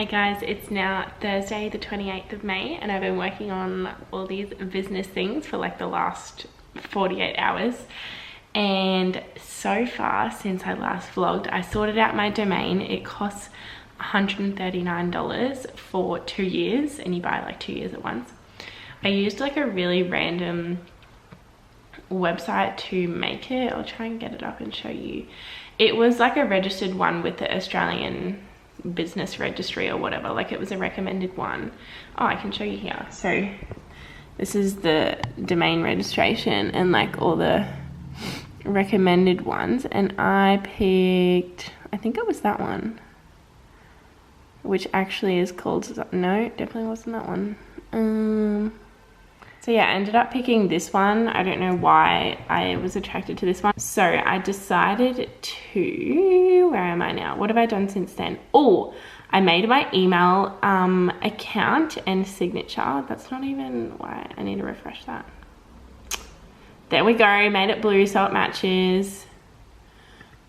Hey guys, it's now Thursday the 28th of May and I've been working on all these business things for like the last 48 hours, and so far since I last vlogged I sorted out my domain. It costs $139 for 2 years and you buy like 2 years at once. I used like a really random website to make it. I'll try and get it up and show you. It was like a registered one with the Australian business registry or whatever, like it was a recommended one. Oh, I can show you here. So this is the domain registration and like all the recommended ones, and I picked, I think it was that one, which actually is called, no, definitely wasn't that one. So yeah, I ended up picking this one. I don't know why I was attracted to this one. So I decided to, where am I now? What have I done since then? Oh, I made my email account and signature. That's not even why I need to refresh that. There we go, made it blue so it matches.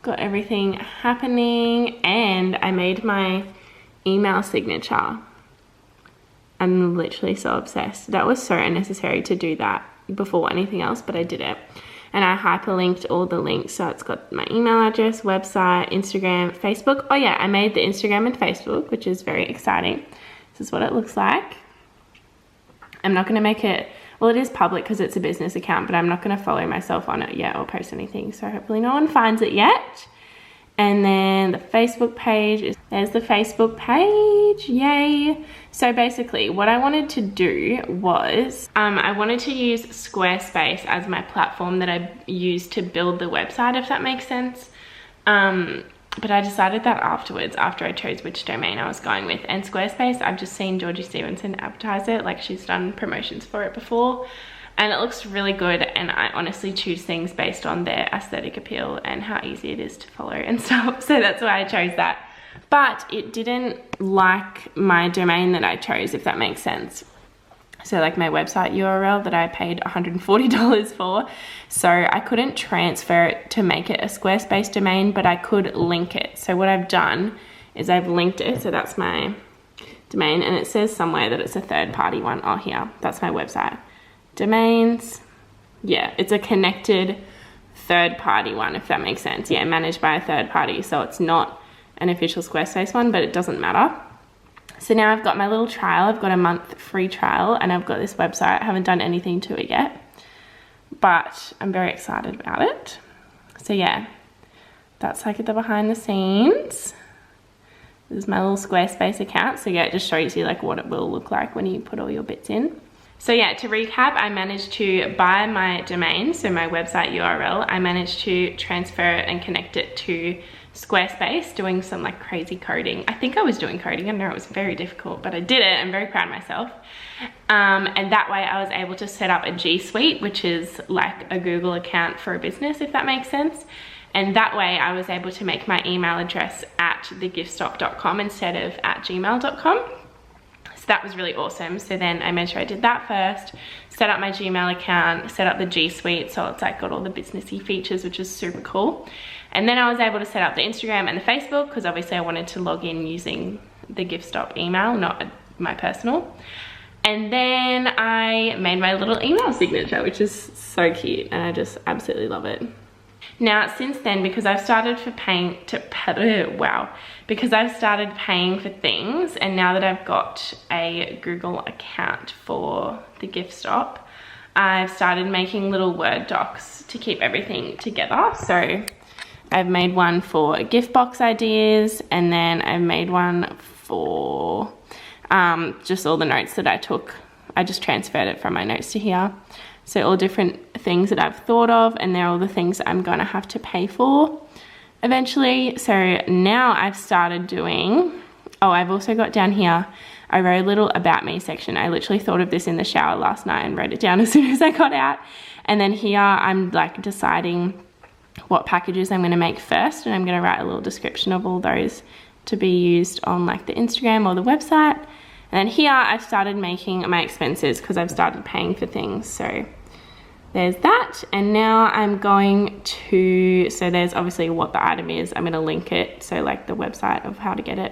Got everything happening, and I made my email signature. I'm literally so obsessed. That was so unnecessary to do that before anything else, but I did it. And I hyperlinked all the links, so it's got my email address, website, Instagram, Facebook. Oh yeah, I made the Instagram and Facebook, which is very exciting. This is what it looks like. I'm not going to make it, well, it is public because it's a business account, but I'm not going to follow myself on it yet or post anything, so hopefully no one finds it yet. And then the Facebook page is, there's the Facebook page, yay. So basically what I wanted to do was, I wanted to use Squarespace as my platform that I used to build the website, if that makes sense. But I decided that afterwards, after I chose which domain I was going with. And Squarespace, I've just seen Georgie Stevenson advertise it, like she's done promotions for it before. And it looks really good, and I honestly choose things based on their aesthetic appeal and how easy it is to follow and stuff. So that's why I chose that. But it didn't like my domain that I chose, if that makes sense. So like my website URL that I paid $140 for. So I couldn't transfer it to make it a Squarespace domain, but I could link it. So what I've done is I've linked it. So that's my domain, and it says somewhere that it's a third-party one. Oh, here, that's my website. Domains, yeah, it's a connected third-party one, if that makes sense. Yeah, managed by a third party, so it's not an official Squarespace one, but it doesn't matter. So now I've got my little trial. I've got a month free trial, and I've got this website. I haven't done anything to it yet, but I'm very excited about it. So yeah, that's like the behind the scenes. This is my little Squarespace account. So yeah, it just shows you like what it will look like when you put all your bits in. So yeah, to recap, I managed to buy my domain, so my website URL. I managed to transfer it and connect it to Squarespace, doing some like crazy coding. I think I was doing coding. I know it was very difficult, but I did it. I'm very proud of myself. And that way I was able to set up a G Suite, which is like a Google account for a business, if that makes sense. And that way I was able to make my email address at thegiftstop.com instead of at gmail.com. So that was really awesome. So then I made sure I did that first, set up my Gmail account, set up the G Suite, so it's like got all the businessy features, which is super cool. And then I was able to set up the Instagram and the Facebook, because obviously I wanted to log in using the Gift Stop email, not my personal. And then I made my little email signature, which is so cute, and I just absolutely love it. Now, since then, because I've started paying for things, and now that I've got a Google account for the Gift Stop, I've started making little Word docs to keep everything together. So I've made one for gift box ideas, and then I've made one for just all the notes that I took. I just transferred it from my notes to here. So all different things that I've thought of, and they're all the things I'm gonna have to pay for eventually. So now I've started doing, oh, I've also got down here, I wrote a little about me section. I literally thought of this in the shower last night and wrote it down as soon as I got out. And then here I'm like deciding what packages I'm gonna make first, and I'm gonna write a little description of all those to be used on like the Instagram or the website. And then here I've started making my expenses because I've started paying for things. So there's that. And now I'm going to, so there's obviously what the item is. I'm going to link it, so like the website of how to get it,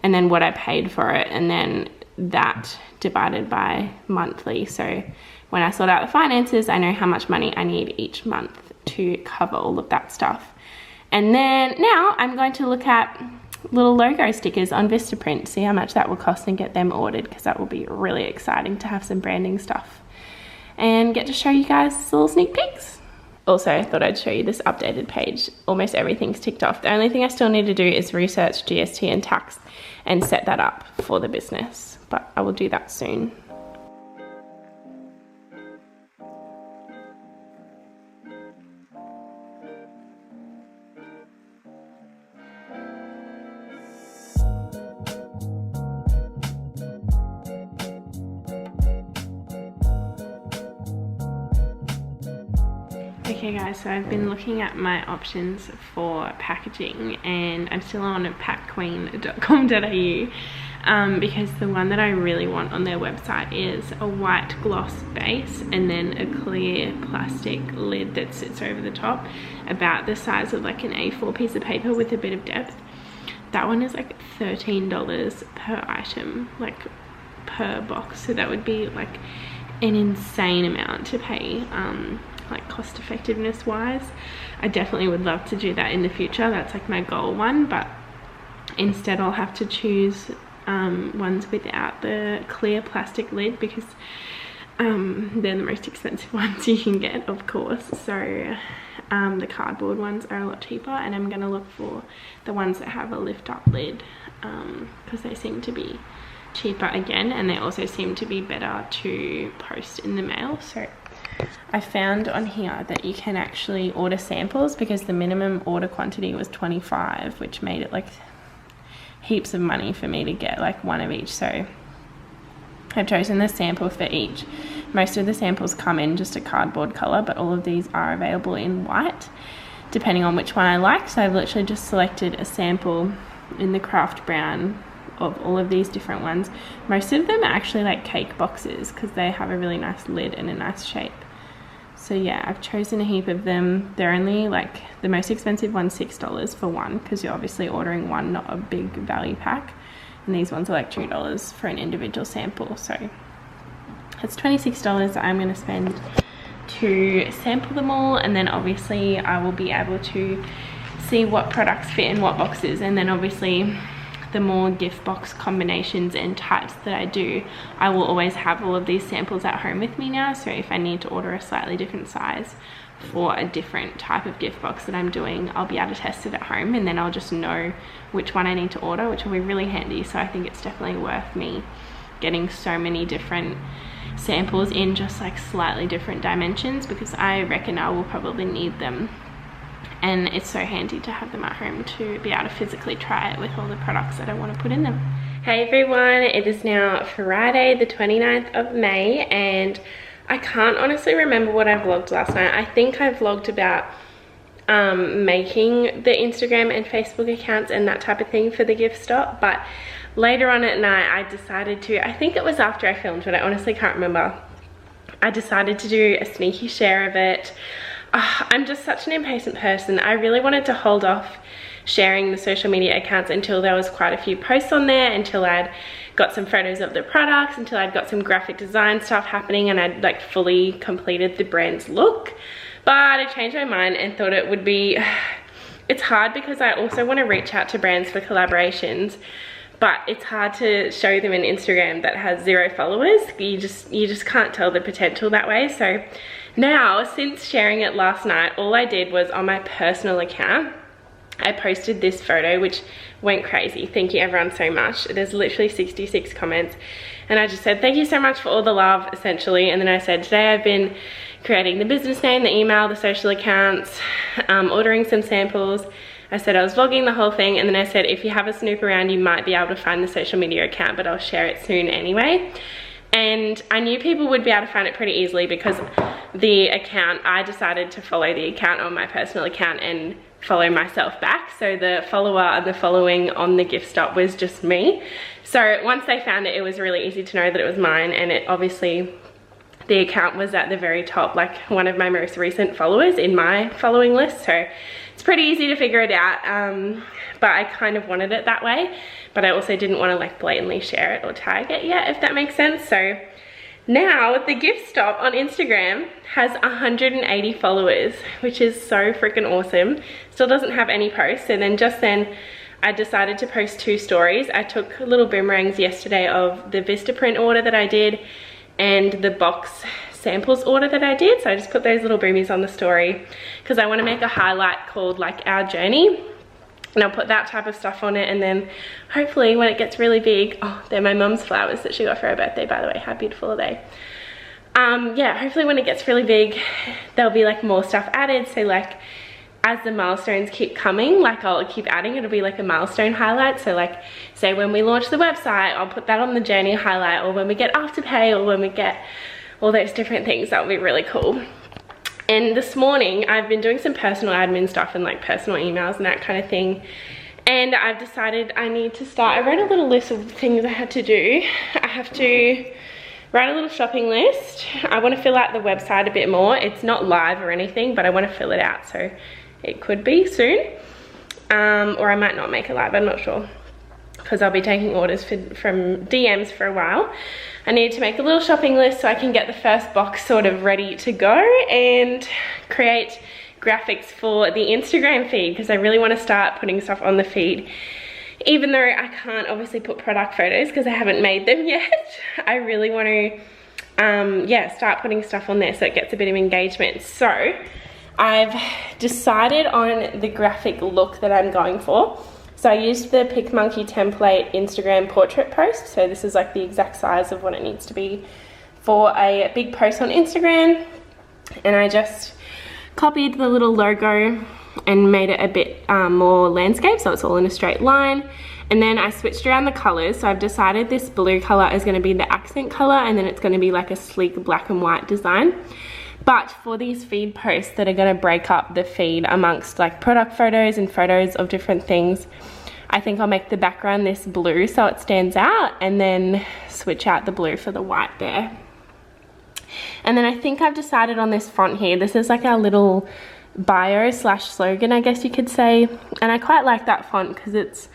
and then what I paid for it, and then that divided by monthly. So when I sort out the finances, I know how much money I need each month to cover all of that stuff. And then now I'm going to look at little logo stickers on Vistaprint, see how much that will cost and get them ordered, because that will be really exciting to have some branding stuff and get to show you guys little sneak peeks. Also, I thought I'd show you this updated page. Almost everything's ticked off. The only thing I still need to do is research GST and tax and set that up for the business, but I will do that soon. Okay guys, so I've been looking at my options for packaging, and I'm still on packqueen.com.au because the one that I really want on their website is a white gloss base and then a clear plastic lid that sits over the top, about the size of like an A4 piece of paper with a bit of depth. That one is like $13 per item, like per box, so that would be like an insane amount to pay. Like cost effectiveness wise, I definitely would love to do that in the future. That's like my goal one, but instead I'll have to choose ones without the clear plastic lid, because they're the most expensive ones you can get, of course. So the cardboard ones are a lot cheaper, and I'm gonna look for the ones that have a lift up lid, because they seem to be cheaper again, and they also seem to be better to post in the mail. So I found on here that you can actually order samples, because the minimum order quantity was 25, which made it like heaps of money for me to get like one of each. So I've chosen the sample for each. Most of the samples come in just a cardboard color, but all of these are available in white, depending on which one I like. So I've literally just selected a sample in the craft brown of all of these different ones. Most of them are actually like cake boxes, because they have a really nice lid and a nice shape. So yeah, I've chosen a heap of them. They're only like, the most expensive one's $6 for one, because you're obviously ordering one, not a big value pack. And these ones are like $2 for an individual sample. So it's $26 that I'm going to spend to sample them all, and then obviously I will be able to see what products fit in what boxes. And then obviously the more gift box combinations and types that I do, I will always have all of these samples at home with me now. So if I need to order a slightly different size for a different type of gift box that I'm doing, I'll be able to test it at home, and then I'll just know which one I need to order, which will be really handy. So I think it's definitely worth me getting so many different samples in just like slightly different dimensions, because I reckon I will probably need them. And it's so handy to have them at home to be able to physically try it with all the products that I want to put in them. Hey everyone, it is now Friday the 29th of May, and I can't honestly remember what I vlogged last night. I think I vlogged about making the Instagram and Facebook accounts and that type of thing for the gift stop, but later on at night I decided to, I think it was after I filmed, but I honestly can't remember, I decided to do a sneaky share of it. I'm just such an impatient person. I really wanted to hold off sharing the social media accounts until there was quite a few posts on there, until I'd got some photos of the products, until I'd got some graphic design stuff happening, and I'd like fully completed the brand's look. But I changed my mind and thought it would be, it's hard because I also want to reach out to brands for collaborations, but it's hard to show them an Instagram that has 0 followers. You just can't tell the potential that way. So now, since sharing it last night, all I did was on my personal account, I posted this photo, which went crazy. Thank you everyone so much. There's literally 66 comments, and I just said thank you so much for all the love, essentially. And then I said, today I've been creating the business name, the email, the social accounts, ordering some samples. I said I was vlogging the whole thing, and then I said if you have a snoop around you might be able to find the social media account, but I'll share it soon anyway. And I knew people would be able to find it pretty easily, because the account, I decided to follow the account on my personal account and follow myself back. So the follower and the following on the gift stop was just me. So once they found it, it was really easy to know that it was mine, and it obviously the account was at the very top, like one of my most recent followers in my following list, so it's pretty easy to figure it out. But I kind of wanted it that way, but I also didn't want to like blatantly share it or tag it yet, if that makes sense. So now the gift stop on Instagram has 180 followers, which is so freaking awesome. Still doesn't have any posts. So then just then I decided to post 2 stories. I took little boomerangs yesterday of the Vistaprint order that I did and the box samples order that I did. So I just put those little boomies on the story because I want to make a highlight called like our journey, and I'll put that type of stuff on it. And then hopefully when it gets really big, oh, they're my mum's flowers that she got for her birthday, by the way. How beautiful are they? Yeah, hopefully when it gets really big, there'll be like more stuff added. So like as the milestones keep coming, like I'll keep adding, it'll be like a milestone highlight. So like say when we launch the website, I'll put that on the journey highlight, or when we get Afterpay, or when we get all those different things. That'll be really cool. And this morning I've been doing some personal admin stuff and like personal emails and that kind of thing, and I've decided I need to start. I wrote a little list of things I had to do. I have to write a little shopping list. I want to fill out the website a bit more. It's not live or anything, but I want to fill it out, so it could be soon, or I might not make it live, I'm not sure, because I'll be taking orders from DMs for a while. I need to make a little shopping list so I can get the first box sort of ready to go and create graphics for the Instagram feed, because I really want to start putting stuff on the feed. Even though I can't obviously put product photos because I haven't made them yet, I really want to yeah, start putting stuff on there so it gets a bit of engagement. So I've decided on the graphic look that I'm going for. So I used the PicMonkey template Instagram portrait post. So this is like the exact size of what it needs to be for a big post on Instagram. And I just copied the little logo and made it a bit more landscape, so it's all in a straight line. And then I switched around the colors. So I've decided this blue color is going to be the accent color, and then it's going to be like a sleek black and white design. But for these feed posts that are going to break up the feed amongst like product photos and photos of different things, I think I'll make the background this blue so it stands out, and then switch out the blue for the white there. And then I think I've decided on this font here. This is like our little bio slash slogan, I guess you could say. And I quite like that font because it's,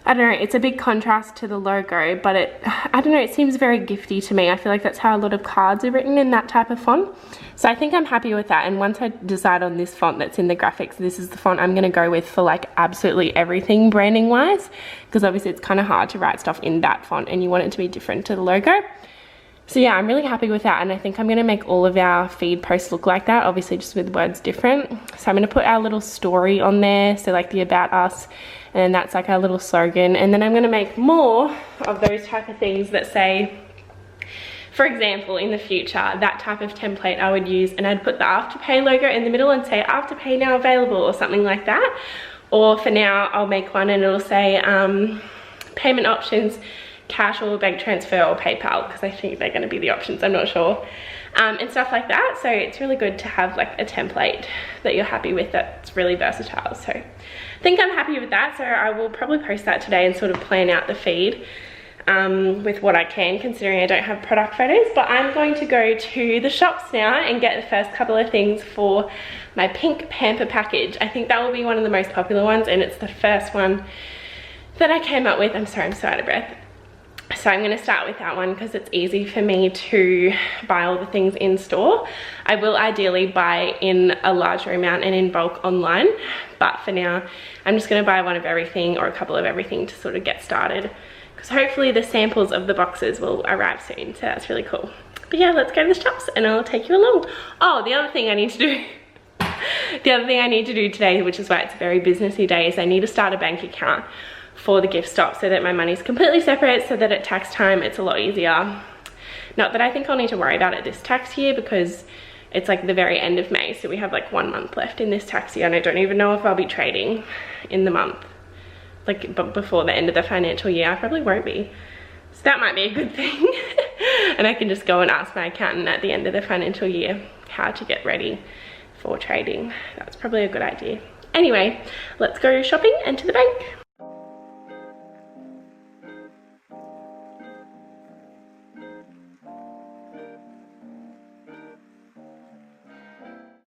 I don't know, it's a big contrast to the logo, but I don't know, it seems very gifty to me. I feel like that's how a lot of cards are written, in that type of font. So I think I'm happy with that. And once I decide on this font that's in the graphics, this is the font I'm going to go with for like absolutely everything branding wise, because obviously it's kind of hard to write stuff in that font and you want it to be different to the logo. So yeah, I'm really happy with that, and I think I'm going to make all of our feed posts look like that, obviously just with words different. So I'm going to put our little story on there, so like the about us, and then that's like our little slogan. And then I'm going to make more of those type of things that say, for example, in the future, that type of template I would use, and I'd put the Afterpay logo in the middle and say Afterpay now available, or something like that. Or for now, I'll make one and it'll say payment options, cash or bank transfer or PayPal, because I think they're going to be the options, I'm not sure, and stuff like that. So it's really good to have like a template that you're happy with, that's really versatile. So I think I'm happy with that, so I will probably post that today and sort of plan out the feed with what I can, considering I don't have product photos. But I'm going to go to the shops now and get the first couple of things for my pink pamper package. I think that will be one of the most popular ones, and it's the first one that I came up with. I'm sorry, I'm so out of breath. So I'm going to start with that one because it's easy for me to buy all the things in store. I will ideally buy in a larger amount and in bulk online, but for now I'm just going to buy one of everything or a couple of everything to sort of get started, because hopefully the samples of the boxes will arrive soon, so that's really cool. But yeah, let's go to the shops and I'll take you along. Oh, the other thing I need to do today, which is why it's a very businessy day, is I need to start a bank account for the gift stop so that my money's completely separate, so that at tax time it's a lot easier. Not that I think I'll need to worry about it this tax year, because it's like the very end of May, so we have like 1 month left in this tax year, and I don't even know if I'll be trading in the month, like before the end of the financial year. I probably won't be, so that might be a good thing. And I can just go and ask my accountant at the end of the financial year how to get ready for trading. That's probably a good idea. Anyway, let's go shopping and to the bank.